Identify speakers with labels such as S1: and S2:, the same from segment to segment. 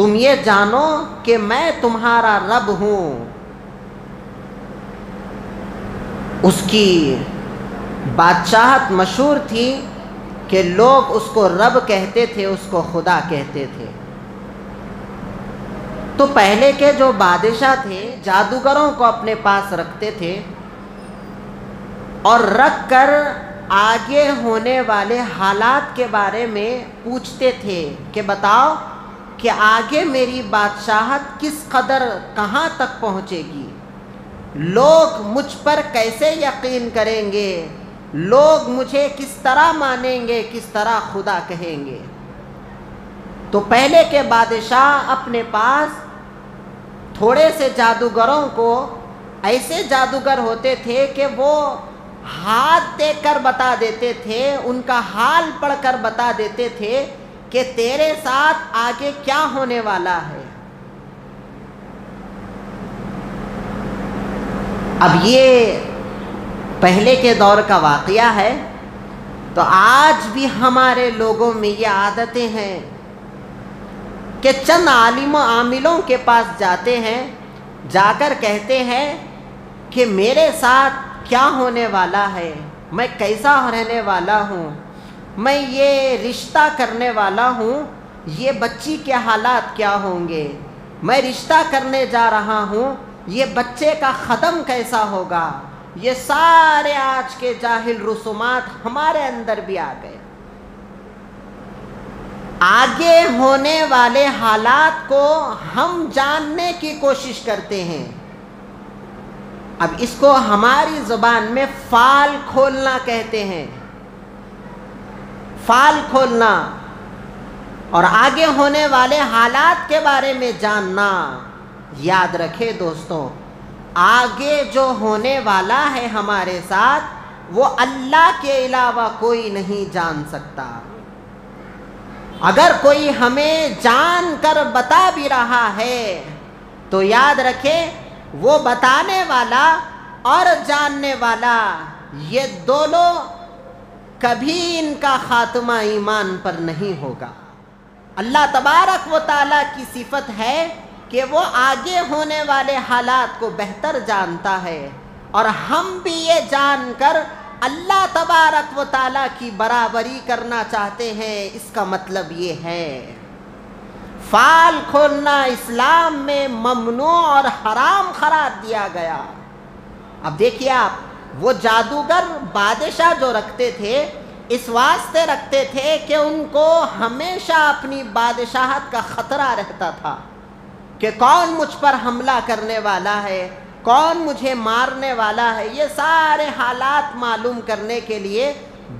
S1: تم یہ جانو کہ میں تمہارا رب ہوں۔ اس کی بادشاہت مشہور تھی کہ لوگ اس کو رب کہتے تھے، اس کو خدا کہتے تھے۔ تو پہلے کے جو بادشاہ تھے جادوگروں کو اپنے پاس رکھتے تھے اور رکھ کر آگے ہونے والے حالات کے بارے میں پوچھتے تھے کہ بتاؤ کہ آگے میری بادشاہت کس قدر کہاں تک پہنچے گی، لوگ مجھ پر کیسے یقین کریں گے، لوگ مجھے کس طرح مانیں گے، کس طرح خدا کہیں گے۔ تو پہلے کے بادشاہ اپنے پاس تھوڑے سے جادوگروں کو، ایسے جادوگر ہوتے تھے کہ وہ ہاتھ دیکھ کر بتا دیتے تھے، ان کا حال پڑھ کر بتا دیتے تھے کہ تیرے ساتھ آگے کیا ہونے والا ہے۔ اب یہ پہلے کے دور کا واقعہ ہے، تو آج بھی ہمارے لوگوں میں یہ عادتیں ہیں کہ چند عالم و عاملوں کے پاس جاتے ہیں، جا کر کہتے ہیں کہ میرے ساتھ کیا ہونے والا ہے، میں کیسا رہنے والا ہوں، میں یہ رشتہ کرنے والا ہوں، یہ بچی کے حالات کیا ہوں گے، میں رشتہ کرنے جا رہا ہوں، یہ بچے کا ختم کیسا ہوگا۔ یہ سارے آج کے جاہل رسومات ہمارے اندر بھی آ گئے۔ آگے ہونے والے حالات کو ہم جاننے کی کوشش کرتے ہیں۔ اب اس کو ہماری زبان میں فال کھولنا کہتے ہیں، فال کھولنا، اور آگے ہونے والے حالات کے بارے میں جاننا۔ یاد رکھے دوستوں، آگے جو ہونے والا ہے ہمارے ساتھ وہ اللہ کے علاوہ کوئی نہیں جان سکتا۔ اگر کوئی ہمیں جان کر بتا بھی رہا ہے تو یاد رکھے وہ بتانے والا اور جاننے والا، یہ دونوں کبھی ان کا خاتمہ ایمان پر نہیں ہوگا۔ اللہ تبارک و تعالیٰ کی صفت ہے کہ وہ آگے ہونے والے حالات کو بہتر جانتا ہے، اور ہم بھی یہ جان کر اللہ تبارک و تعالیٰ کی برابری کرنا چاہتے ہیں۔ اس کا مطلب یہ ہے فال کھولنا اسلام میں ممنوع اور حرام قرار دیا گیا۔ اب دیکھیے آپ، وہ جادوگر بادشاہ جو رکھتے تھے اس واسطے رکھتے تھے کہ ان کو ہمیشہ اپنی بادشاہت کا خطرہ رہتا تھا کہ کون مجھ پر حملہ کرنے والا ہے، کون مجھے مارنے والا ہے۔ یہ سارے حالات معلوم کرنے کے لیے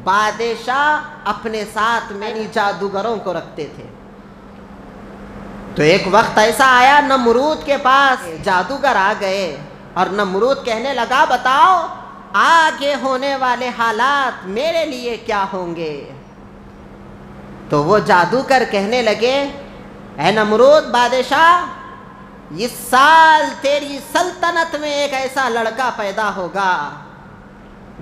S1: بادشاہ اپنے ساتھ میں جادوگروں کو رکھتے تھے۔ تو ایک وقت ایسا آیا، نمرود کے پاس جادوگر آ گئے اور نمرود کہنے لگا بتاؤ آگے ہونے والے حالات میرے لیے کیا ہوں گے۔ تو وہ جادوگر کہنے لگے اے نمرود بادشاہ، اس سال تیری سلطنت میں ایک ایسا لڑکا پیدا ہوگا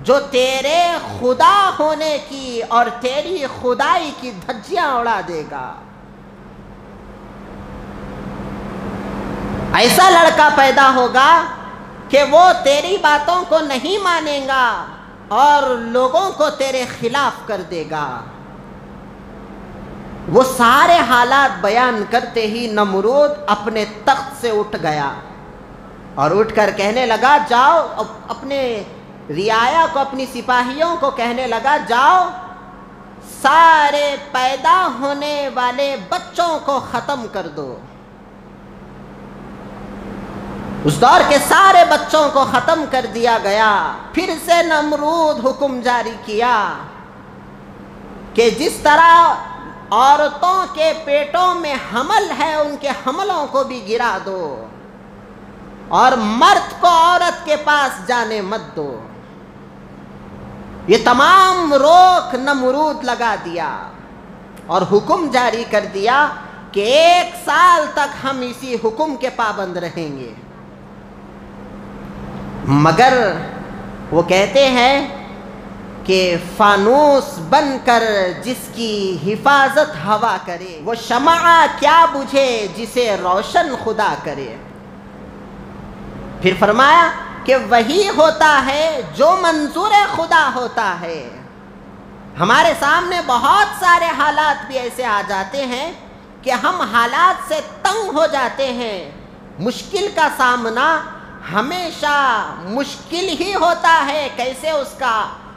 S1: جو تیرے خدا ہونے کی اور تیری خدائی کی دھجیاں اڑا دے گا۔ ایسا لڑکا پیدا ہوگا کہ وہ تیری باتوں کو نہیں مانے گا اور لوگوں کو تیرے خلاف کر دے گا۔ وہ سارے حالات بیان کرتے ہی نمرود اپنے تخت سے اٹھ گیا اور اٹھ کر کہنے لگا جاؤ، اپنے رعایا کو، اپنی سپاہیوں کو کہنے لگا جاؤ سارے پیدا ہونے والے بچوں کو ختم کر دو۔ اس دور کے سارے بچوں کو ختم کر دیا گیا۔ پھر سے نمرود حکم جاری کیا کہ جس طرح عورتوں کے پیٹوں میں حمل ہے ان کے حملوں کو بھی گرا دو، اور مرد کو عورت کے پاس جانے مت دو۔ یہ تمام روک نمرود لگا دیا اور حکم جاری کر دیا کہ 1 سال تک ہم اسی حکم کے پابند رہیں گے۔ مگر وہ کہتے ہیں کہ فانوس بن کر جس کی حفاظت ہوا کرے، وہ شمع کیا بجھے جسے روشن خدا کرے۔ پھر فرمایا کہ وہی ہوتا ہے جو منظور خدا ہوتا ہے۔ ہمارے سامنے بہت سارے حالات بھی ایسے آ جاتے ہیں کہ ہم حالات سے تنگ ہو جاتے ہیں۔ مشکل کا سامنا ہمیشہ مشکل ہی ہوتا ہے، کیسے اس کا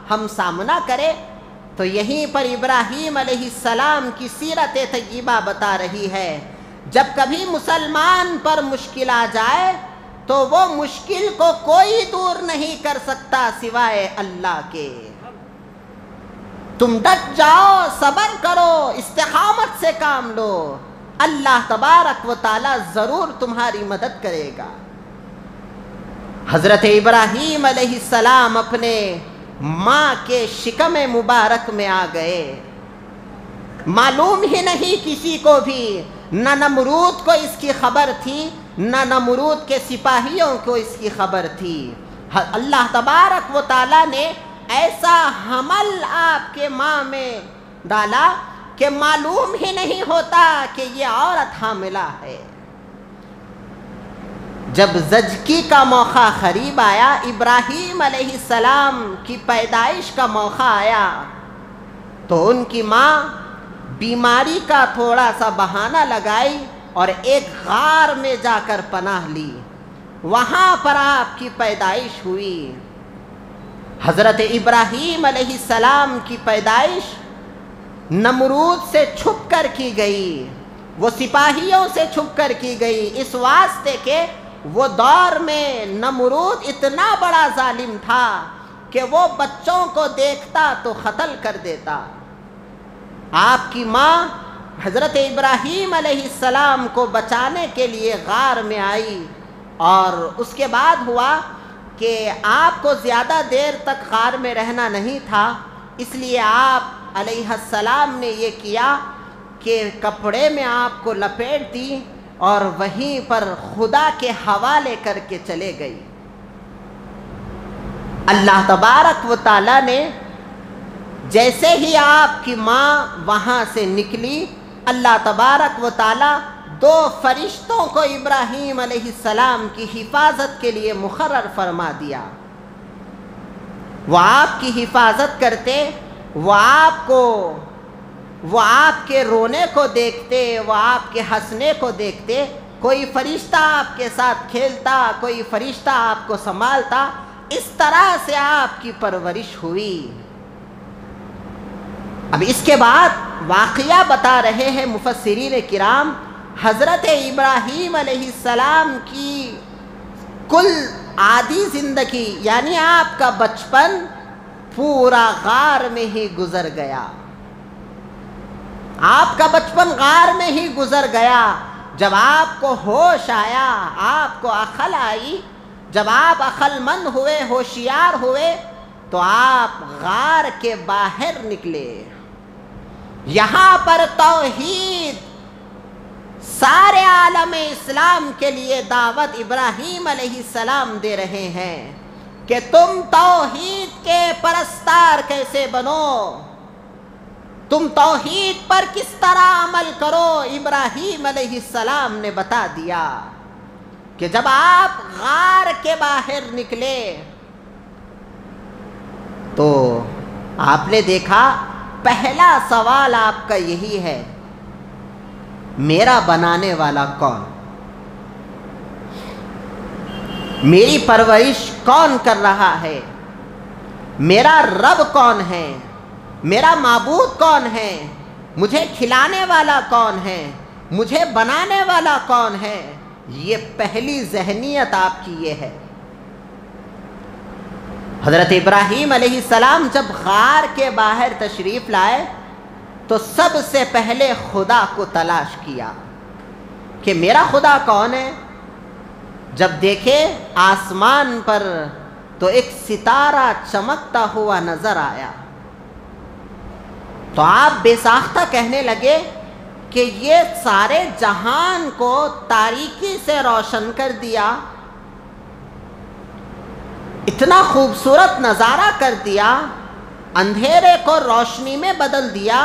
S1: ہم سامنا کریں۔ تو یہیں پر ابراہیم علیہ السلام کی سیرت طیبہ بتا رہی ہے، جب کبھی مسلمان پر مشکل آ جائے تو وہ مشکل کو کوئی دور نہیں کر سکتا سوائے اللہ کے۔ تم ڈٹ جاؤ، صبر کرو، استقامت سے کام لو، اللہ تبارک و تعالی ضرور تمہاری مدد کرے گا۔ حضرت ابراہیم علیہ السلام اپنے ماں کے شکم مبارک میں آ گئے، معلوم ہی نہیں کسی کو بھی، نہ نمرود کو اس کی خبر تھی، نہ نمرود کے سپاہیوں کو اس کی خبر تھی۔ اللہ تبارک و تعالی نے ایسا حمل آپ کے ماں میں ڈالا کہ معلوم ہی نہیں ہوتا کہ یہ عورت حاملہ ہے۔ جب زچگی کا موقع قریب آیا، ابراہیم علیہ السلام کی پیدائش کا موقع آیا، تو ان کی ماں بیماری کا تھوڑا سا بہانہ لگائی اور ایک غار میں جا کر پناہ لی، وہاں پر آپ کی پیدائش ہوئی۔ حضرت ابراہیم علیہ السلام کی پیدائش نمرود سے چھپ کر کی گئی، وہ سپاہیوں سے چھپ کر کی گئی، اس واسطے کہ وہ دور میں نمرود اتنا بڑا ظالم تھا کہ وہ بچوں کو دیکھتا تو قتل کر دیتا۔ آپ کی ماں حضرت ابراہیم علیہ السلام کو بچانے کے لیے غار میں آئی، اور اس کے بعد ہوا کہ آپ کو زیادہ دیر تک غار میں رہنا نہیں تھا، اس لیے آپ علیہ السلام نے یہ کیا کہ کپڑے میں آپ کو لپیٹ دی اور وہیں پر خدا کے حوالے کر کے چلے گئی۔ اللہ تبارک و تعالی نے جیسے ہی آپ کی ماں وہاں سے نکلی، اللہ تبارک و تعالی دو فرشتوں کو ابراہیم علیہ السلام کی حفاظت کے لیے مقرر فرما دیا۔ وہ آپ کی حفاظت کرتے، وہ آپ کے رونے کو دیکھتے، وہ آپ کے ہنسنے کو دیکھتے۔ کوئی فرشتہ آپ کے ساتھ کھیلتا، کوئی فرشتہ آپ کو سنبھالتا، اس طرح سے آپ کی پرورش ہوئی۔ اب اس کے بعد واقعہ بتا رہے ہیں مفسرین کرام، حضرت ابراہیم علیہ السلام کی کل عادی زندگی، یعنی آپ کا بچپن پورا غار میں ہی گزر گیا۔ آپ کا بچپن غار میں ہی گزر گیا۔ جب آپ کو ہوش آیا، آپ کو عقل آئی، جب آپ عقل مند ہوئے، ہوشیار ہوئے، تو آپ غار کے باہر نکلے۔ یہاں پر توحید، سارے عالم اسلام کے لیے دعوت ابراہیم علیہ السلام دے رہے ہیں کہ تم توحید کے پرستار کیسے بنو، تم توحید پر کس طرح عمل کرو۔ ابراہیم علیہ السلام نے بتا دیا کہ جب آپ غار کے باہر نکلے تو آپ نے دیکھا، پہلا سوال آپ کا یہی ہے، میرا بنانے والا کون؟ میری پرورش کون کر رہا ہے؟ میرا رب کون ہے؟ میرا معبود کون ہے؟ مجھے کھلانے والا کون ہے؟ مجھے بنانے والا کون ہے؟ یہ پہلی ذہنیت آپ کی یہ ہے۔ حضرت ابراہیم علیہ السلام جب غار کے باہر تشریف لائے تو سب سے پہلے خدا کو تلاش کیا کہ میرا خدا کون ہے۔ جب دیکھے آسمان پر تو ایک ستارہ چمکتا ہوا نظر آیا، تو آپ بے ساختہ کہنے لگے کہ یہ سارے جہان کو تاریکی سے روشن کر دیا، اتنا خوبصورت نظارہ کر دیا، اندھیرے کو روشنی میں بدل دیا،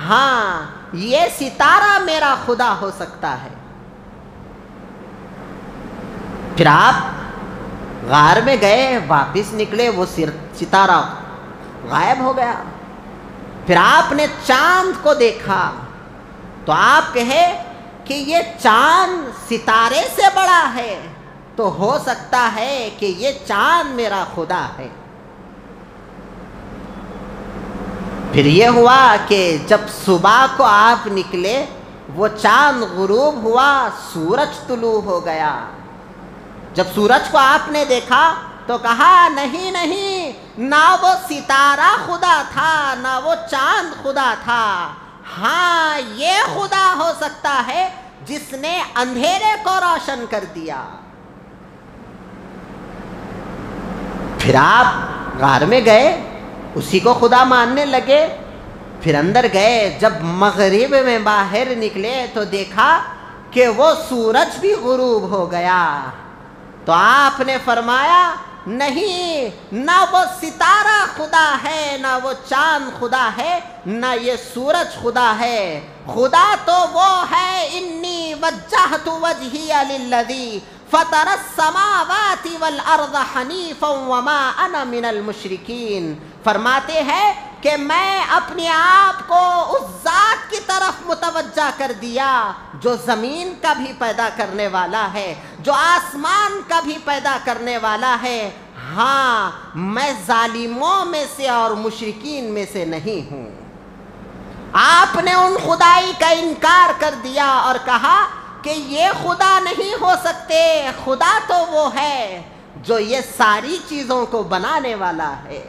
S1: ہاں یہ ستارہ میرا خدا ہو سکتا ہے۔ پھر آپ غار میں گئے، واپس نکلے، وہ ستارہ غائب ہو گیا۔ پھر آپ نے چاند کو دیکھا تو آپ کہے کہ یہ چاند ستارے سے بڑا ہے، تو ہو سکتا ہے کہ یہ چاند میرا خدا ہے۔ پھر یہ ہوا کہ جب صبح کو آپ نکلے، وہ چاند غروب ہوا، سورج طلوع ہو گیا۔ جب سورج کو آپ نے دیکھا تو کہا نہیں نہیں، نہ وہ ستارہ خدا تھا نہ وہ چاند خدا تھا، ہاں یہ خدا ہو سکتا ہے جس نے اندھیرے کو روشن کر دیا۔ پھر آپ غار میں گئے، اسی کو خدا ماننے لگے۔ پھر اندر گئے، جب مغرب میں باہر نکلے تو دیکھا کہ وہ سورج بھی غروب ہو گیا۔ تو آپ نے فرمایا نہیں، نہ وہ ستارہ خدا ہے نہ وہ چاند خدا ہے نہ یہ سورج خدا ہے، خدا تو وہ ہے انی وجہت وجہی للذی فطر السماوات والارض حنیفا وما انا من المشرکین۔ فرماتے ہیں کہ میں اپنے آپ کو اس ذات کی طرف متوجہ کر دیا جو زمین کا بھی پیدا کرنے والا ہے، جو آسمان کا بھی پیدا کرنے والا ہے، ہاں میں ظالموں میں سے اور مشرکین میں سے نہیں ہوں۔ آپ نے ان خدائی کا انکار کر دیا اور کہا کہ یہ خدا نہیں ہو سکتے، خدا تو وہ ہے جو یہ ساری چیزوں کو بنانے والا ہے۔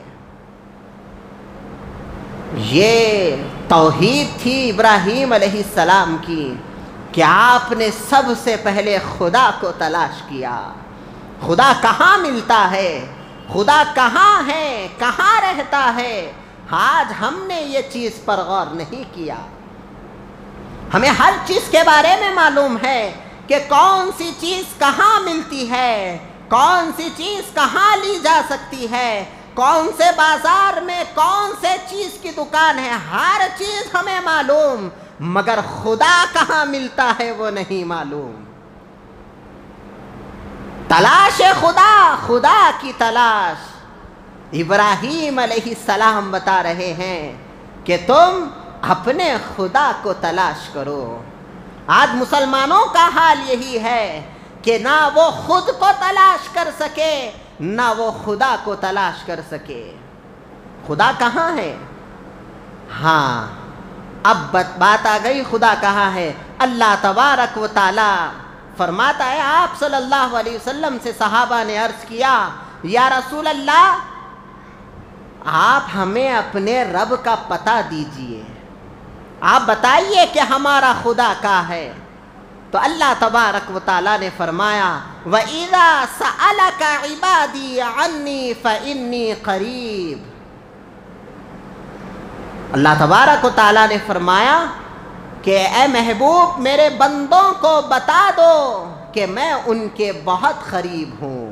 S1: یہ توحید تھی ابراہیم علیہ السلام کی کہ آپ نے سب سے پہلے خدا کو تلاش کیا۔ خدا کہاں ملتا ہے، خدا کہاں ہے، کہاں رہتا ہے، آج ہم نے یہ چیز پر غور نہیں کیا۔ ہمیں ہر چیز کے بارے میں معلوم ہے کہ کون سی چیز کہاں ملتی ہے، کون سی چیز کہاں لی جا سکتی ہے، کون سے بازار میں کون سے چیز کی دکان ہے، ہر چیز ہمیں معلوم، مگر خدا کہاں ملتا ہے وہ نہیں معلوم۔ تلاش خدا، خدا کی تلاش۔ ابراہیم علیہ السلام بتا رہے ہیں کہ تم اپنے خدا کو تلاش کرو۔ آج مسلمانوں کا حال یہی ہے کہ نہ وہ خود کو تلاش کر سکے نہ وہ خدا کو تلاش کر سکے۔ خدا کہاں ہے؟ ہاں اب بات آ گئی، خدا کہاں ہے۔ اللہ تبارک و تعالی فرماتا ہے، آپ صلی اللہ علیہ وسلم سے صحابہ نے عرض کیا، یا رسول اللہ آپ ہمیں اپنے رب کا پتہ دیجئے، آپ بتائیے کہ ہمارا خدا کہاں ہے۔ تو اللہ تبارک و تعالیٰ نے فرمایا وَإِذَا سَأَلَكَ عِبَادِي عَنِّي فَإِنِّي قَرِيب۔ اللہ تبارک و تعالیٰ نے فرمایا کہ اے محبوب میرے بندوں کو بتا دو کہ میں ان کے بہت قریب ہوں۔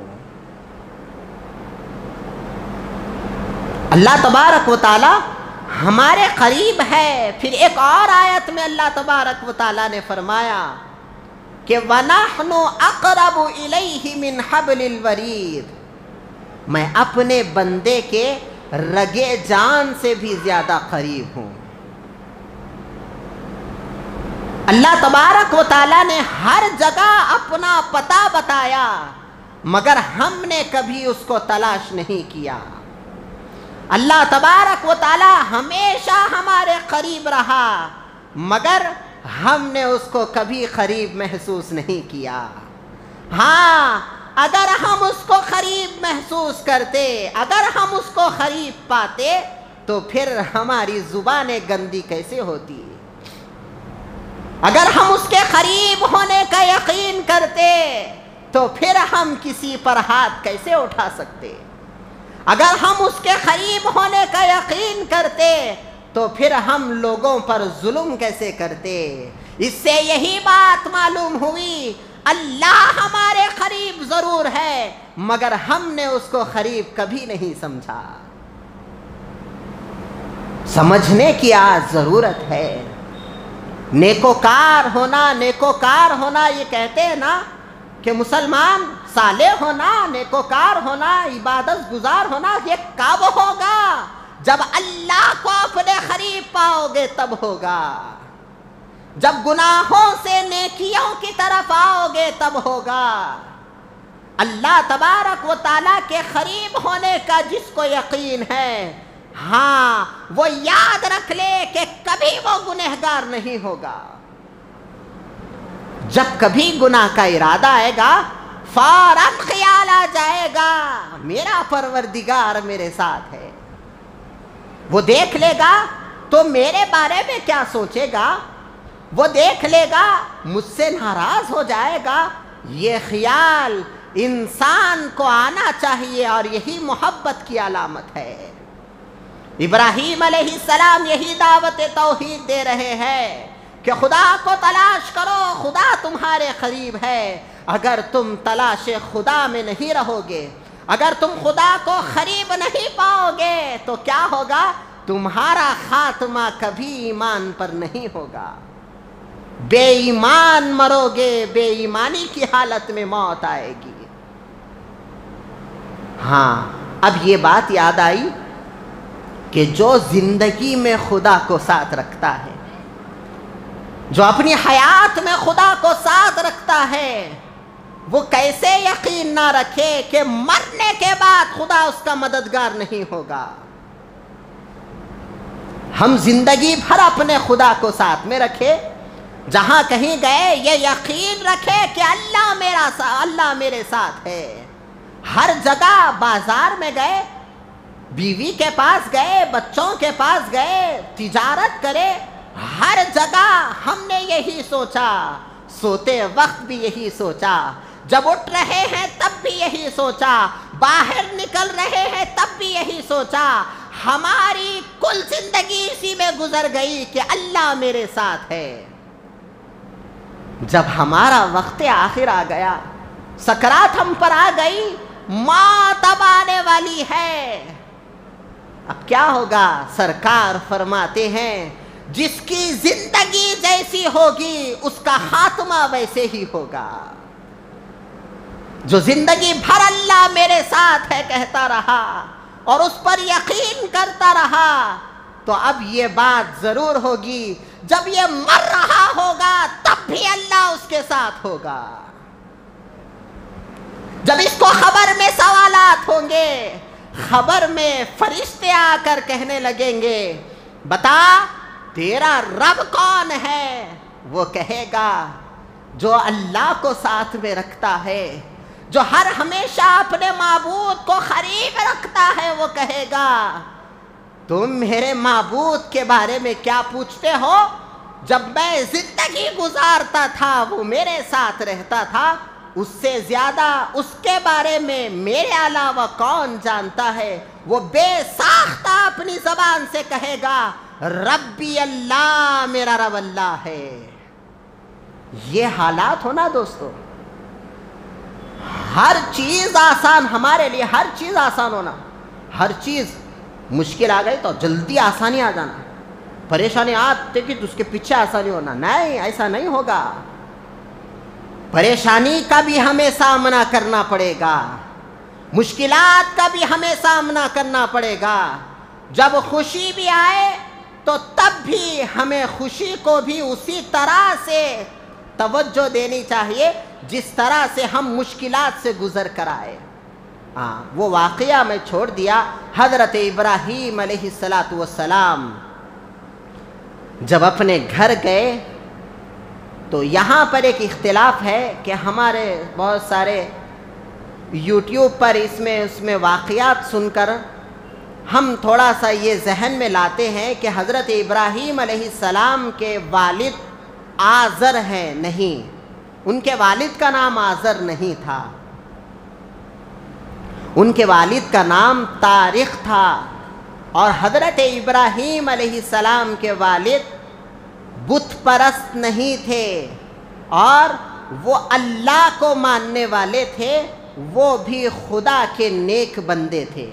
S1: اللہ تبارک و تعالیٰ ہمارے قریب ہے۔ پھر ایک اور آیت میں اللہ تبارک و تعالیٰ نے فرمایا کہ وَنَحْنُ أَقْرَبُ إِلَيْهِ مِنْ حَبْلِ الْوَرِيدِ، میں اپنے بندے کے رگے جان سے بھی زیادہ قریب ہوں۔ اللہ تبارک و تعالیٰ نے ہر جگہ اپنا پتہ بتایا، مگر ہم نے کبھی اس کو تلاش نہیں کیا۔ اللہ تبارک و تعالیٰ ہمیشہ ہمارے قریب رہا، مگر ہم نے اس کو کبھی قریب محسوس نہیں کیا۔ ہاں اگر ہم اس کو قریب محسوس کرتے، اگر ہم اس کو قریب پاتے تو پھر ہماری زبانیں گندی کیسے ہوتی؟ اگر ہم اس کے قریب ہونے کا یقین کرتے تو پھر ہم کسی پر ہاتھ کیسے اٹھا سکتے؟ اگر ہم اس کے قریب ہونے کا یقین کرتے تو پھر ہم لوگوں پر ظلم کیسے کرتے؟ اس سے یہی بات معلوم ہوئی، اللہ ہمارے قریب ضرور ہے، مگر ہم نے اس کو قریب کبھی نہیں سمجھا۔ سمجھنے کی آج ضرورت ہے۔ نیکوکار ہونا یہ کہتے ہیں نا کہ مسلمان صالح ہونا، نیکوکار ہونا، عبادت گزار ہونا، یہ کب ہوگا؟ جب اللہ کو اپنے قریب پاؤ گے تب ہوگا، جب گناہوں سے نیکیوں کی طرف آؤ گے تب ہوگا۔ اللہ تبارک و تعالیٰ کے قریب ہونے کا جس کو یقین ہے، ہاں وہ یاد رکھ لے کہ کبھی وہ گنہگار نہیں ہوگا۔ جب کبھی گناہ کا ارادہ آئے گا فوراً خیال آ جائے گا میرا پروردگار میرے ساتھ ہے۔ وہ دیکھ لے گا تو میرے بارے میں کیا سوچے گا، وہ دیکھ لے گا مجھ سے ناراض ہو جائے گا۔ یہ خیال انسان کو آنا چاہیے اور یہی محبت کی علامت ہے۔ ابراہیم علیہ السلام یہی دعوت توحید دے رہے ہیں کہ خدا کو تلاش کرو، خدا تمہارے قریب ہے۔ اگر تم تلاش خدا میں نہیں رہو گے، اگر تم خدا کو قریب نہیں پاؤ گے تو کیا ہوگا؟ تمہارا خاتمہ کبھی ایمان پر نہیں ہوگا، بے ایمان مرو گے، بے ایمانی کی حالت میں موت آئے گی۔ ہاں اب یہ بات یاد آئی کہ جو زندگی میں خدا کو ساتھ رکھتا ہے، جو اپنی حیات میں خدا کو ساتھ رکھتا ہے، وہ کیسے یقین نہ رکھے کہ مرنے کے بعد خدا اس کا مددگار نہیں ہوگا۔ ہم زندگی بھر اپنے خدا کو ساتھ میں رکھے، جہاں کہیں گئے یہ یقین رکھے کہ اللہ میرے ساتھ ہے۔ ہر جگہ بازار میں گئے، بیوی کے پاس گئے، بچوں کے پاس گئے، تجارت کرے، ہر جگہ ہم نے یہی سوچا، سوتے وقت بھی یہی سوچا، جب اٹھ رہے ہیں تب بھی یہی سوچا، باہر نکل رہے ہیں تب بھی یہی سوچا۔ ہماری کل زندگی اسی میں گزر گئی کہ اللہ میرے ساتھ ہے۔ جب ہمارا وقت آخر آ گیا، سکرات ہم پر آ گئی، موت اب آنے والی ہے، اب کیا ہوگا؟ سرکار فرماتے ہیں جس کی زندگی جیسی ہوگی اس کا خاتمہ ویسے ہی ہوگا۔ جو زندگی بھر اللہ میرے ساتھ ہے کہتا رہا اور اس پر یقین کرتا رہا، تو اب یہ بات ضرور ہوگی جب یہ مر رہا ہوگا تب بھی اللہ اس کے ساتھ ہوگا۔ جب اس کو خبر میں سوالات ہوں گے، خبر میں فرشتے آ کر کہنے لگیں گے بتا تیرا رب کون ہے، وہ کہے گا جو اللہ کو ساتھ میں رکھتا ہے، جو ہر ہمیشہ اپنے معبود کو قریب رکھتا ہے، وہ کہے گا تم میرے معبود کے بارے میں کیا پوچھتے ہو؟ جب میں زندگی گزارتا تھا وہ میرے ساتھ رہتا تھا، اس سے زیادہ اس کے بارے میں میرے علاوہ کون جانتا ہے؟ وہ بے ساختہ اپنی زبان سے کہے گا ربی اللہ، میرا رب اللہ ہے۔ یہ حالات ہونا دوستو، ہر چیز آسان، ہمارے لیے ہر چیز آسان ہونا، ہر چیز مشکل آ گئی تو جلدی آسانی آ جانا، پریشانی آتے کہ اس کے پیچھے آسانی ہونا، نہیں ایسا نہیں ہوگا۔ پریشانی کا بھی ہمیں سامنا کرنا پڑے گا، مشکلات کا بھی ہمیں سامنا کرنا پڑے گا۔ جب خوشی بھی آئے تو تب بھی ہمیں خوشی کو بھی اسی طرح سے توجہ دینی چاہیے جس طرح سے ہم مشکلات سے گزر کر آئے۔ وہ واقعہ میں چھوڑ دیا، حضرت ابراہیم علیہ السلام جب اپنے گھر گئے تو یہاں پر ایک اختلاف ہے کہ ہمارے بہت سارے یوٹیوب پر اس میں واقعات سن کر ہم تھوڑا سا یہ ذہن میں لاتے ہیں کہ حضرت ابراہیم علیہ السلام کے والد آزر ہیں، نہیں، ان کے والد کا نام آزر نہیں تھا، ان کے والد کا نام طارق تھا، اور حضرت ابراہیم علیہ السلام کے والد بت پرست نہیں تھے اور وہ اللہ کو ماننے والے تھے، وہ بھی خدا کے نیک بندے تھے۔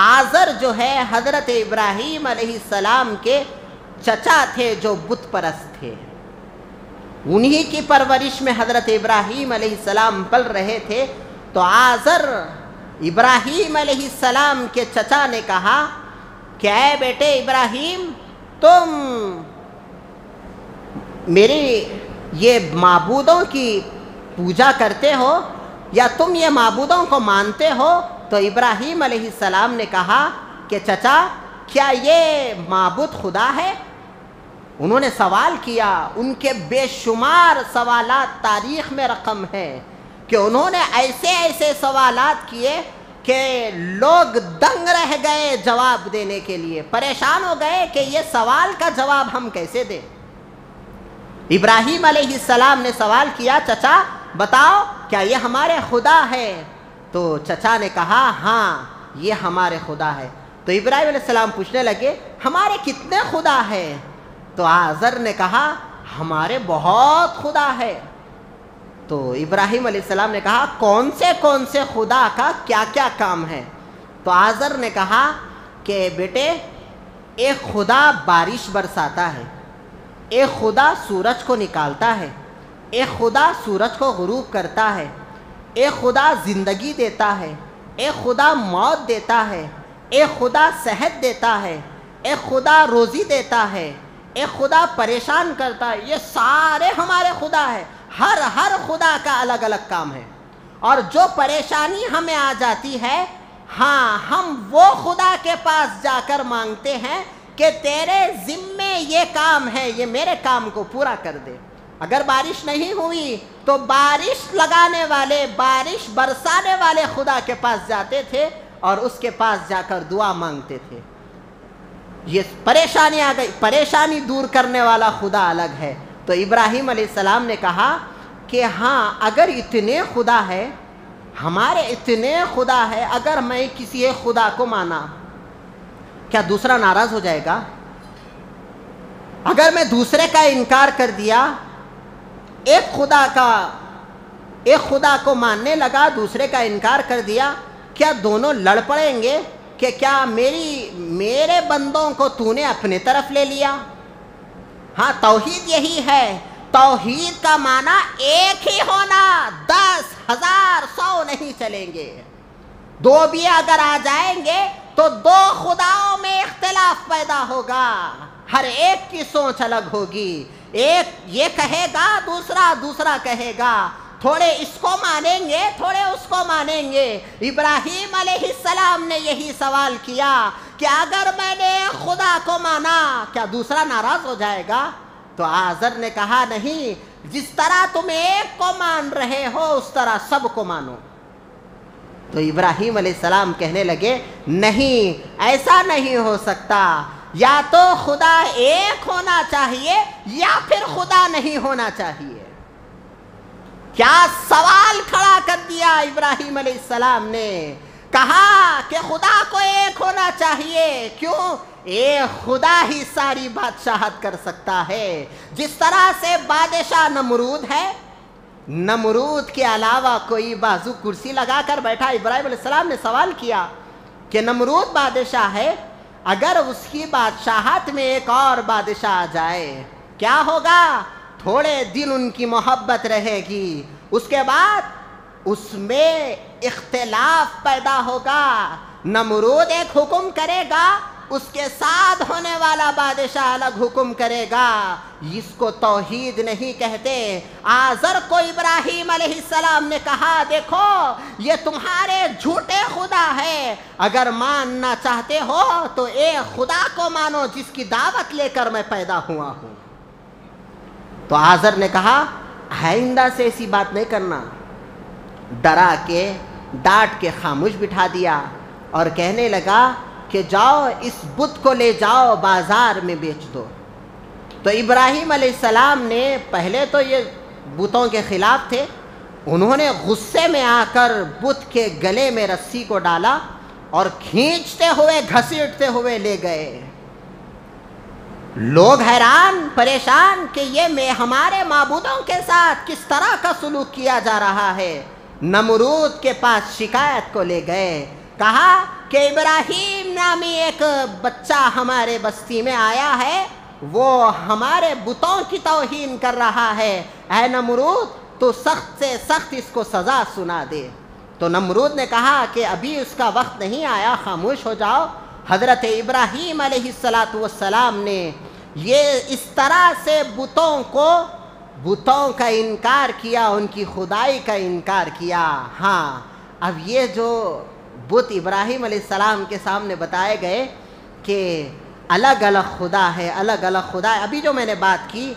S1: آزر جو ہے حضرت ابراہیم علیہ السلام کے چچا تھے جو بت پرست تھے، انہی کی پرورش میں حضرت ابراہیم علیہ السلام پل رہے تھے۔ تو آزر ابراہیم علیہ السلام کے چچا نے کہا کہ اے بیٹے ابراہیم، تم میری یہ معبودوں کی پوجا کرتے ہو یا تم یہ معبودوں کو مانتے ہو؟ تو ابراہیم علیہ السلام نے کہا کہ چچا کیا یہ معبود خدا ہے؟ انہوں نے سوال کیا، ان کے بے شمار سوالات تاریخ میں رقم ہے کہ انہوں نے ایسے ایسے سوالات کیے کہ لوگ دنگ رہ گئے جواب دینے کے لیے، پریشان ہو گئے کہ یہ سوال کا جواب ہم کیسے دیں۔ ابراہیم علیہ السلام نے سوال کیا، چچا بتاؤ کیا یہ ہمارے خدا ہے؟ تو چچا نے کہا ہاں یہ ہمارے خدا ہے۔ تو ابراہیم علیہ السلام پوچھنے لگے ہمارے کتنے خدا ہے؟ تو آزر نے کہا ہمارے بہت خدا ہے۔ تو ابراہیم علیہ السلام نے کہا کون سے خدا کا کیا کیا کام ہے؟ تو آزر نے کہا کہ بیٹے ایک خدا بارش برساتا ہے، ایک خدا سورج کو نکالتا ہے، ایک خدا سورج کو غروب کرتا ہے، ایک خدا زندگی دیتا ہے، ایک خدا موت دیتا ہے، ایک خدا صحت دیتا ہے، ایک خدا روزی دیتا ہے، ایک خدا پریشان کرتا ہے۔ یہ سارے ہمارے خدا ہیں، ہر خدا کا الگ الگ کام ہے۔ اور جو پریشانی ہمیں آ جاتی ہے، ہاں ہم وہ خدا کے پاس جا کر مانگتے ہیں کہ تیرے ذمے یہ کام ہے، یہ میرے کام کو پورا کر دے۔ اگر بارش نہیں ہوئی تو بارش لگانے والے، بارش برسانے والے خدا کے پاس جاتے تھے اور اس کے پاس جا کر دعا مانگتے تھے۔ یہ پریشانی آ گئی، پریشانی دور کرنے والا خدا الگ ہے۔ تو ابراہیم علیہ السلام نے کہا کہ ہاں اگر اتنے خدا ہے، ہمارے اتنے خدا ہے، اگر میں کسی ایک خدا کو مانا کیا دوسرا ناراض ہو جائے گا؟ اگر میں دوسرے کا انکار کر دیا، ایک خدا کو ماننے لگا، دوسرے کا انکار کر دیا، کیا دونوں لڑ پڑیں گے کہ کیا میرے بندوں کو تو نے اپنے طرف لے لیا؟ ہاں توحید یہی ہے، توحید کا معنی ایک ہی ہونا، 10,000 100 نہیں چلیں گے۔ دو بھی اگر آ جائیں گے تو دو خداؤں میں اختلاف پیدا ہوگا، ہر ایک کی سوچ الگ ہوگی، ایک یہ کہے گا دوسرا کہے گا، تھوڑے اس کو مانیں گے تھوڑے اس کو مانیں گے۔ ابراہیم علیہ السلام نے یہی سوال کیا کہ اگر میں نے خدا کو مانا کیا دوسرا ناراض ہو جائے گا؟ تو آزر نے کہا نہیں، جس طرح تم ایک کو مان رہے ہو اس طرح سب کو مانو۔ تو ابراہیم علیہ السلام کہنے لگے نہیں، ایسا نہیں ہو سکتا، یا تو خدا ایک ہونا چاہیے یا پھر خدا نہیں ہونا چاہیے۔ کیا سوال کھڑا کر دیا ابراہیم علیہ السلام نے، کہا کہ خدا کو ایک ہونا چاہیے، کیوں؟ ایک خدا ہی ساری بادشاہت کر سکتا ہے۔ جس طرح سے بادشاہ نمرود ہے، نمرود کے علاوہ کوئی بازو کرسی لگا کر بیٹھا۔ ابراہیم علیہ السلام نے سوال کیا کہ نمرود بادشاہ ہے، اگر اس کی بادشاہت میں ایک اور بادشاہ آ جائے کیا ہوگا؟ تھوڑے دن ان کی محبت رہے گی، اس کے بعد اس میں اختلاف پیدا ہوگا۔ نمرود ایک حکم کرے گا، اس کے ساتھ ہونے والا بادشاہ الگ حکم کرے گا۔ اس کو توحید نہیں کہتے۔ آزر کو ابراہیم علیہ السلام نے کہا دیکھو یہ تمہارے جھوٹے خدا ہے، اگر ماننا چاہتے ہو تو ایک خدا کو مانو جس کی دعوت لے کر میں پیدا ہوا ہوں۔ تو آزر نے کہا آئندہ سے ایسی بات نہیں کرنا، ڈرا کے ڈانٹ کے خاموش بٹھا دیا اور کہنے لگا کہ جاؤ اس بت کو لے جاؤ بازار میں بیچ دو۔ تو ابراہیم علیہ السلام نے پہلے تو یہ بتوں کے خلاف تھے، انہوں نے غصے میں آ کر بت کے گلے میں رسی کو ڈالا اور کھینچتے ہوئے گھسیٹتے ہوئے لے گئے۔ لوگ حیران پریشان کہ یہ ہمارے معبودوں کے ساتھ کس طرح کا سلوک کیا جا رہا ہے۔ نمرود کے پاس شکایت کو لے گئے، کہا کہ ابراہیم نامی ایک بچہ ہمارے بستی میں آیا ہے، وہ ہمارے بتوں کی توہین کر رہا ہے، اے نمرود تو سخت سے سخت اس کو سزا سنا دے۔ تو نمرود نے کہا کہ ابھی اس کا وقت نہیں آیا، خاموش ہو جاؤ۔ حضرت ابراہیم علیہ السلام نے یہ اس طرح سے بتوں کا انکار کیا، ان کی خدائی کا انکار کیا۔ ہاں، اب یہ جو بت ابراہیم علیہ السلام کے سامنے بتائے گئے کہ الگ الگ خدا ہے، الگ الگ خدا ہے، ابھی جو میں نے بات کی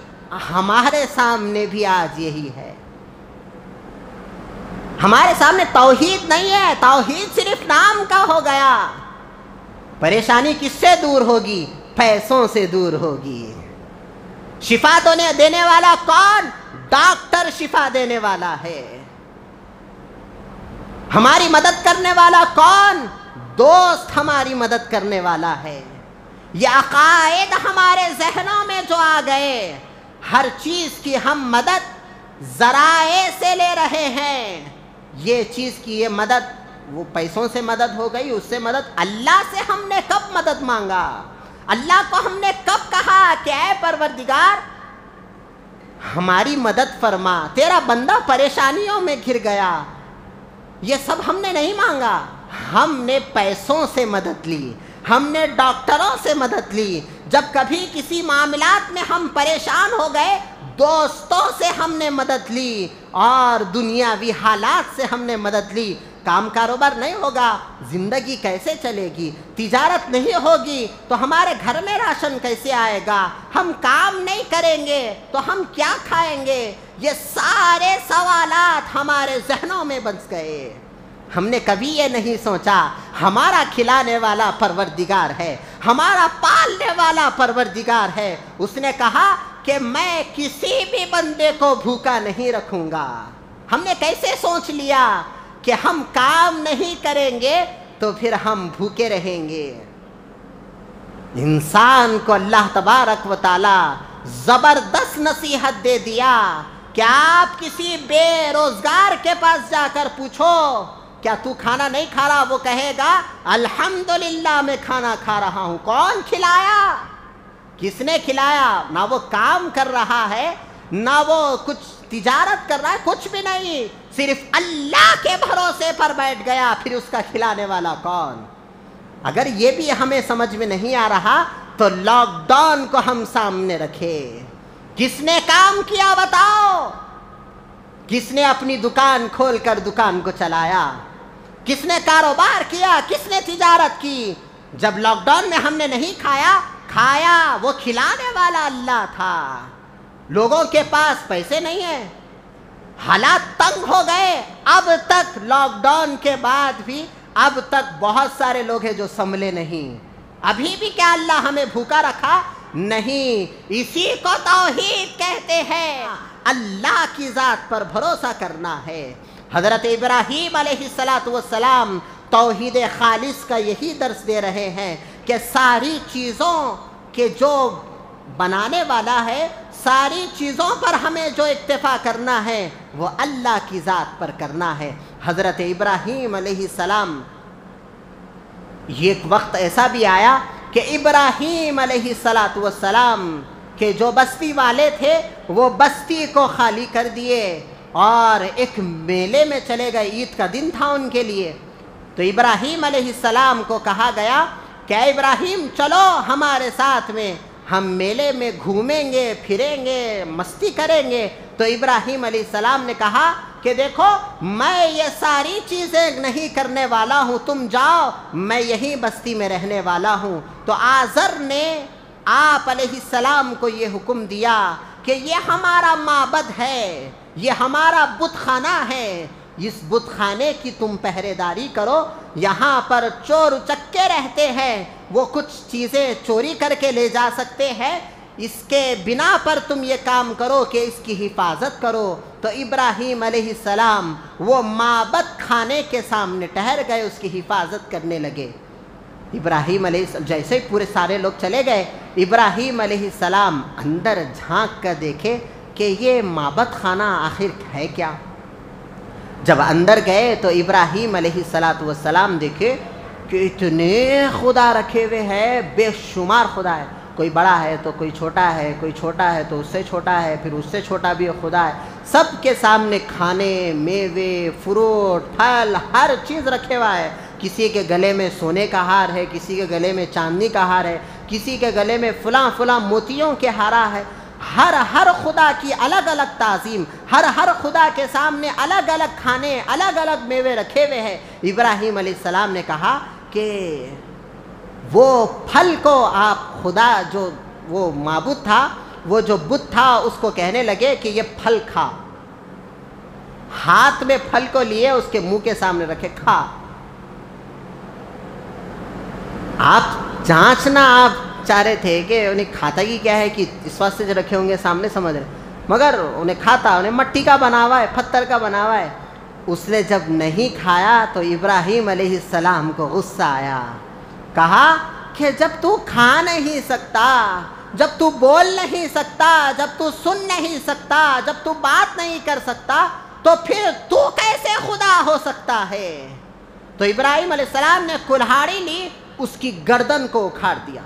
S1: ہمارے سامنے بھی آج یہی ہے۔ ہمارے سامنے توحید نہیں ہے، توحید صرف نام کا ہو گیا۔ پریشانی کس سے دور ہوگی؟ پیسوں سے دور ہوگی۔ شفا دینے والا کون؟ ڈاکٹر شفا دینے والا ہے۔ ہماری مدد کرنے والا کون؟ دوست ہماری مدد کرنے والا ہے۔ یہ عقائد ہمارے ذہنوں میں جو آ گئے، ہر چیز کی ہم مدد ذرائع سے لے رہے ہیں۔ یہ چیز کی یہ مدد، وہ پیسوں سے مدد ہو گئی، اس سے مدد۔ اللہ سے ہم نے کب مدد مانگا؟ اللہ کو ہم نے کب کہا کہ اے پروردگار ہماری مدد فرما، تیرا بندہ پریشانیوں میں گر گیا؟ یہ سب ہم نے نہیں مانگا، ہم نے پیسوں سے مدد لی، ہم نے ڈاکٹروں سے مدد لی۔ جب کبھی کسی معاملات میں ہم پریشان ہو گئے، دوستوں سے ہم نے مدد لی، اور دنیاوی حالات سے ہم نے مدد لی۔ کام کاروبار نہیں ہوگا، زندگی کیسے چلے گی؟ تجارت نہیں ہوگی تو ہمارے گھر میں راشن کیسے آئے گا؟ ہم کام نہیں کریں گے تو ہم کیا کھائیں گے؟ یہ سارے سوالات ہمارے ذہنوں میں بس گئے۔ ہم نے کبھی یہ نہیں سوچا ہمارا کھلانے والا پروردگار ہے، ہمارا پالنے والا پروردگار ہے۔ اس نے کہا کہ میں کسی بھی بندے کو بھوکا نہیں رکھوں گا۔ ہم نے کیسے سوچ لیا کہ ہم کام نہیں کریں گے تو پھر ہم بھوکے رہیں گے؟ انسان کو اللہ تبارک و تعالی زبردست نصیحت دے دیا کہ آپ کسی بے روزگار کے پاس جا کر پوچھو کیا تو کھانا نہیں کھا رہا؟ وہ کہے گا الحمدللہ میں کھانا کھا رہا ہوں۔ کون کھلایا؟ کس نے کھلایا؟ نہ وہ کام کر رہا ہے، نہ وہ کچھ تجارت کر رہا ہے، کچھ بھی نہیں، صرف اللہ کے بھروسے پر بیٹھ گیا۔ پھر اس کا کھلانے والا کون؟ اگر یہ بھی ہمیں سمجھ میں نہیں آ رہا تو لاک ڈاؤن کو ہم سامنے رکھے۔ کس نے کام کیا بتاؤ؟ کس نے اپنی دکان کھول کر دکان کو چلایا؟ کس نے کاروبار کیا؟ کس نے تجارت کی؟ جب لاک ڈاؤن میں ہم نے نہیں کھایا، وہ کھلانے والا اللہ تھا۔ لوگوں کے پاس پیسے نہیں ہیں، حالات تنگ ہو گئے، اب تک لاک ڈاؤن کے بعد بھی اب تک بہت سارے لوگ ہیں جو سنبھلے نہیں۔ ابھی بھی کیا اللہ ہمیں بھوکا رکھا؟ نہیں۔ اسی کو توحید کہتے ہیں، اللہ کی ذات پر بھروسہ کرنا ہے۔ حضرت ابراہیم علیہ السلام توحید خالص کا یہی درس دے رہے ہیں کہ ساری چیزوں کے جو بنانے والا ہے، ساری چیزوں پر ہمیں جو اکتفا کرنا ہے وہ اللہ کی ذات پر کرنا ہے۔ حضرت ابراہیم علیہ السلام، یہ ایک وقت ایسا بھی آیا کہ ابراہیم علیہ السلام کے جو بستی والے تھے وہ بستی کو خالی کر دیے اور ایک میلے میں چلے گئے۔ عید کا دن تھا ان کے لیے۔ تو ابراہیم علیہ السلام کو کہا گیا کہ اے ابراہیم چلو ہمارے ساتھ میں، ہم میلے میں گھومیں گے، پھریں گے، مستی کریں گے۔ تو ابراہیم علیہ السلام نے کہا کہ دیکھو میں یہ ساری چیزیں نہیں کرنے والا ہوں، تم جاؤ، میں یہی بستی میں رہنے والا ہوں۔ تو آزر نے آپ علیہ السلام کو یہ حکم دیا کہ یہ ہمارا معبد ہے، یہ ہمارا بت خانہ ہے، اس بت خانے کی تم پہرے داری کرو۔ یہاں پر چور اچکے رہتے ہیں، وہ کچھ چیزیں چوری کر کے لے جا سکتے ہیں، اس کے بنا پر تم یہ کام کرو کہ اس کی حفاظت کرو۔ تو ابراہیم علیہ السلام وہ معبد خانے کے سامنے ٹھہر گئے، اس کی حفاظت کرنے لگے۔ ابراہیم علیہ السلام جیسے ہی پورے سارے لوگ چلے گئے، ابراہیم علیہ السلام اندر جھانک کر دیکھے کہ یہ معبد خانہ آخر ہے کیا۔ جب اندر گئے تو ابراہیم علیہ السلام دیکھے کہ اتنے خدا رکھے ہوئے ہیں، بے شمار خدا ہے، کوئی بڑا ہے تو کوئی چھوٹا ہے، کوئی چھوٹا ہے تو اس سے چھوٹا ہے، پھر اس سے چھوٹا بھی خدا ہے، سب کے سامنے کھانے، میوے، فروٹ، پھل، ہر چیز رکھے ہوا ہے۔ کسی کے گلے میں سونے کا ہار ہے، کسی کے گلے میں چاندنی کا ہار ہے، کسی کے گلے میں فلاں فلاں موتیوں کے ہارا ہے۔ ہر خدا کی الگ الگ تعظیم، ہر خدا کے سامنے الگ الگ کھانے، الگ الگ میوے رکھے ہوئے ہیں۔ ابراہیم علیہ السلام نے کہا کہ وہ پھل کو آپ خدا جو وہ معبود تھا، وہ جو بت تھا، اس کو کہنے لگے کہ یہ پھل کھا، ہاتھ میں پھل کو لیے اس کے منہ کے سامنے رکھے، کھا۔ آپ جانچنا آپ چاہ رہے تھے کہ انہیں کھاتا ہی کیا ہے کہ اس واسطے جو رکھے ہوں گے سامنے، سمجھ رہے، مگر انہیں کھاتا، انہیں مٹی کا بنا ہوا ہے، پتھر کا بنا ہوا ہے۔ اس نے جب نہیں کھایا تو ابراہیم علیہ السلام کو غصہ آیا، کہا کہ جب تو کھا نہیں سکتا، جب تو بول نہیں سکتا، جب تو سن نہیں سکتا، جب تو بات نہیں کر سکتا، تو پھر تو کیسے خدا ہو سکتا ہے؟ تو ابراہیم علیہ السلام نے کلہاڑی لی، اس کی گردن کو اکھاڑ دیا۔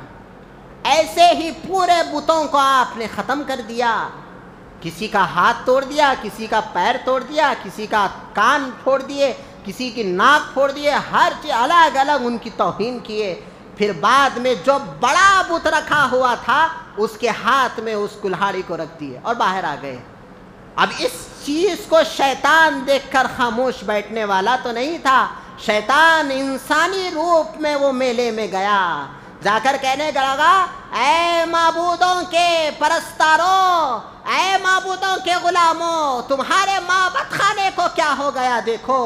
S1: ایسے ہی پورے بتوں کو آپ نے ختم کر دیا، کسی کا ہاتھ توڑ دیا، کسی کا پیر توڑ دیا، کسی کا کان پھوڑ دیے، کسی کی ناک پھوڑ دیے، ہر چیز الگ الگ ان کی توہین کیے۔ پھر بعد میں جو بڑا بت رکھا ہوا تھا اس کے ہاتھ میں اس کلہاڑی کو رکھ دیے اور باہر آ گئے۔ اب اس چیز کو شیطان دیکھ کر خاموش بیٹھنے والا تو نہیں تھا، شیطان انسانی روپ میں وہ میلے میں گیا، جا کر کہنے لگا، اے معبودوں کے پرستاروں، اے معبودوں کے غلاموں، تمہارے معبد خانے کو کیا ہو گیا، دیکھو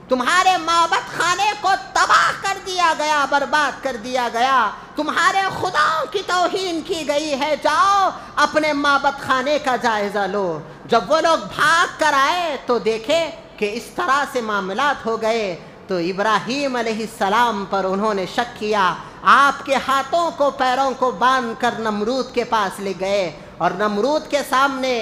S1: تمہارے معبد خانے کو تباہ کر دیا گیا، برباد کر دیا گیا، تمہارے خداؤں کی توہین کی گئی ہے، جاؤ اپنے معبد خانے کا جائزہ لو۔ جب وہ لوگ بھاگ کر آئے تو دیکھے کہ اس طرح سے معاملات ہو گئے، تو ابراہیم علیہ السلام پر انہوں نے شک کیا، آپ کے ہاتھوں کو پیروں کو باندھ کر نمرود کے پاس لے گئے، اور نمرود کے سامنے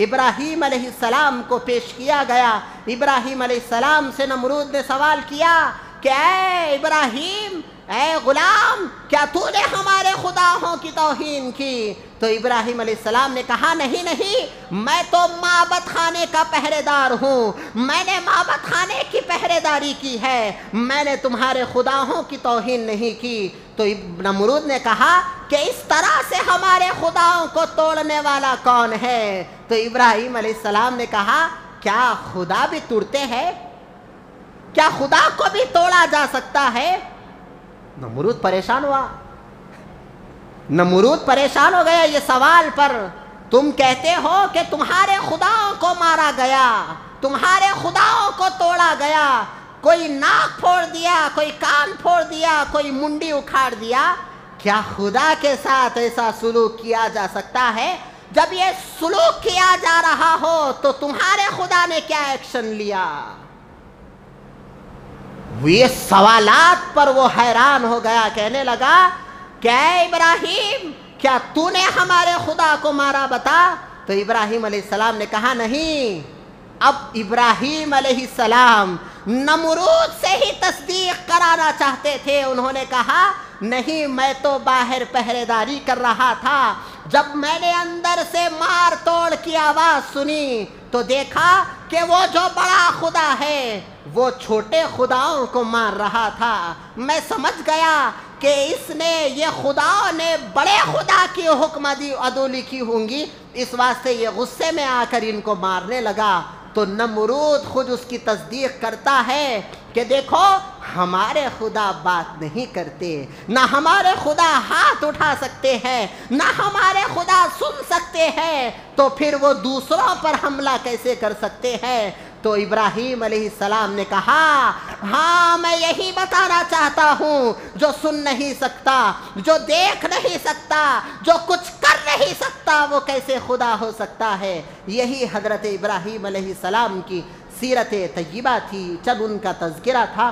S1: ابراہیم علیہ السلام کو پیش کیا گیا۔ ابراہیم علیہ السلام سے نمرود نے سوال کیا کہ اے ابراہیم، اے غلام، کیا تو نے ہمارے خداؤں کی توہین کی؟ تو ابراہیم علیہ السلام نے کہا، نہیں، میں تو معبد خانے کا پہرے دار ہوں، میں نے معبد خانے کی پہرے داری کی ہے، میں نے تمہارے خداؤں کی توہین نہیں کی۔ تو نمرود نے کہا کہ اس طرح سے ہمارے خداؤں کو توڑنے والا کون ہے؟ تو ابراہیم علیہ السلام نے کہا، کیا خدا بھی توڑتے ہیں؟ کیا خدا کو بھی توڑا جا سکتا ہے؟ نمرود پریشان ہوا، نمرود پریشان ہو گیا یہ سوال پر۔ تم کہتے ہو کہ تمہارے خداؤں کو مارا گیا، تمہارے خداؤں کو توڑا گیا، کوئی ناک پھوڑ دیا، کوئی کان پھوڑ دیا، کوئی منڈی اکھاڑ دیا، کیا خدا کے ساتھ ایسا سلوک کیا جا سکتا ہے؟ جب یہ سلوک کیا جا رہا ہو تو تمہارے خدا نے کیا ایکشن لیا؟ یہ سوالات پر وہ حیران ہو گیا، کہنے لگا کہ اے ابراہیم، کیا تو نے ہمارے خدا کو مارا، بتا۔ تو ابراہیم علیہ السلام نے کہا، نہیں۔ اب ابراہیم علیہ السلام نمرود سے ہی تصدیق کرانا چاہتے تھے، انہوں نے کہا، نہیں، میں تو باہر پہرے داری کر رہا تھا، جب میں نے اندر سے مار توڑ کی آواز سنی تو دیکھا کہ وہ جو بڑا خدا ہے وہ چھوٹے خداؤں کو مار رہا تھا۔ میں سمجھ گیا کہ اس نے، یہ خداؤں نے بڑے خدا کی حکم عدولی کی ہوں گی، اس واسطے یہ غصے میں آ کر ان کو مارنے لگا۔ تو نمرود خود اس کی تصدیق کرتا ہے کہ دیکھو، ہمارے خدا بات نہیں کرتے، نہ ہمارے خدا ہاتھ اٹھا سکتے ہیں، نہ ہمارے خدا سن سکتے ہیں، تو پھر وہ دوسروں پر حملہ کیسے کر سکتے ہیں؟ تو ابراہیم علیہ السلام نے کہا، ہاں، میں یہی بتانا چاہتا ہوں، جو سن نہیں سکتا، جو دیکھ نہیں سکتا، جو کچھ کر نہیں سکتا، وہ کیسے خدا ہو سکتا ہے؟ یہی حضرت ابراہیم علیہ السلام کی سیرت طیبہ تھی، جب ان کا تذکرہ تھا